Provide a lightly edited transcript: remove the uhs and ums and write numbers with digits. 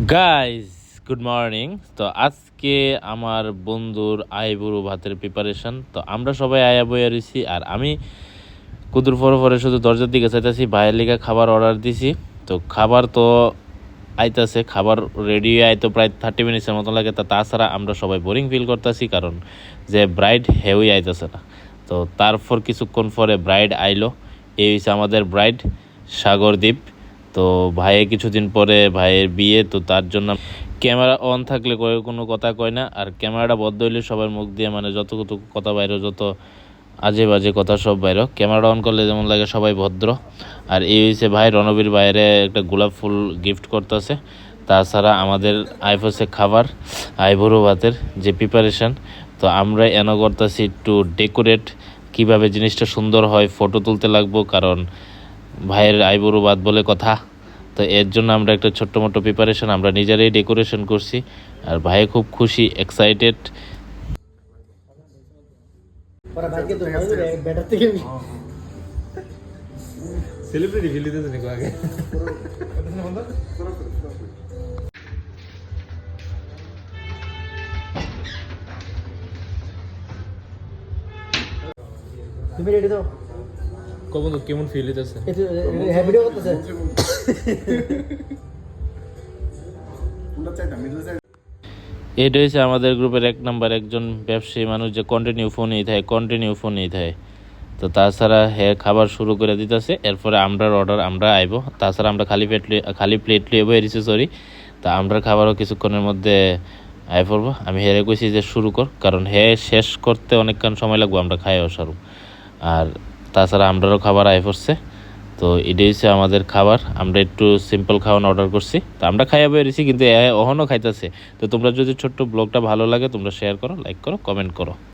Guys good morning. তো আজকে আমার বন্ধুর আইবুড়ো ভাতের প্রিপারেশন। তো আমরা সবাই আয়া বইয়া রয়েছি, আর আমি কুদুর পরে শুধু দরজার দিকে চাইতেছি। ভাইয়ের লিগা খাবার অর্ডার দিছি। তো খাবার তো আইতাছে, খাবার রেডি আইতো প্রায় 30 মিনিটসের মতো লাগে। তাছাড়া আমরা সবাই বোরিং ফিল করতেছি, কারণ যে ব্রাইড হেউই আইতেছে না। তো তারপর কিছুক্ষণ পরে ব্রাইড আইলো। এই হচ্ছে আমাদের ব্রাইড, সাগরদ্বীপ। তো ভাইয়ের কিছুদিন পরে ভাইয়ের বিয়ে, তো তার জন্য ক্যামেরা অন থাকলে কোনো কথা কয় না, আর ক্যামেরাটা বন্ধ হইলে সবার মুখ দিয়ে মানে যতটুকু কথা বাইরে, যত আজে বাজে কথা সব বাইরে। ক্যামেরাটা অন করলে যেমন লাগে সবাই ভদ্র। আর এই হচ্ছে ভাই রণবীর বাইরে একটা গোলাপ ফুল গিফট করতেছে। তাছাড়া আমাদের আইফোসে খাবার, আইবুড়ো ভাতের যে প্রিপারেশন। তো আমরা এন করতেছি একটু ডেকোরেট, কিভাবে জিনিসটা সুন্দর হয়, ফটো তুলতে লাগবো, কারণ ভাইয়ের আইবুড়ো ভাত বলে কথা। তো এর জন্য আমরা একটা ছোট্ট মোটো প্রিপারেশন আমরা নিজেরাই ডেকোরেশন করছি। আর ভাই খুব খুশি, এক্সাইটেড। সেলিব্রিটি ফিল দিতেছে নাকি আগে? তুমি রেডি তো? কখন কেমন ফিল দিতেছে? হ্যাঁ, ভিডিও করতেছে। এটা হচ্ছে আমাদের গ্রুপের 1 নাম্বার একজন ব্যবসায়ী মানুষ, যে কন্টিনিউ ফোনেই থাকে। তো তাছাড়া খাবার শুরু করে দিতেছে। এরপরে আমরার অর্ডার আমরা আইব। তাছাড়া আমরা খালি প্লেট লিয়ে বইছি, সরি। তা আমরা খাবারও কিছুক্ষণের মধ্যে আই পড়বো। আমি হেরে কইছি যে শুরু কর, কারণ শেষ করতে অনেকক্ষণ সময় লাগবে, আমরা খাইও সারু। আর তাছাড়া আমরারও খাবার আই পড়ছে। তো এটাই হচ্ছে আমাদের খাবার। আমরা একটু সিম্পল খাওয়ানো অর্ডার করছি, তো আমরা খাইয়া বেরিয়েছি, কিন্তু অহনও খাইতেছে। তো তোমরা যদি ছোট্ট ব্লগটা ভালো লাগে, তোমরা শেয়ার করো, লাইক করো, কমেন্ট করো।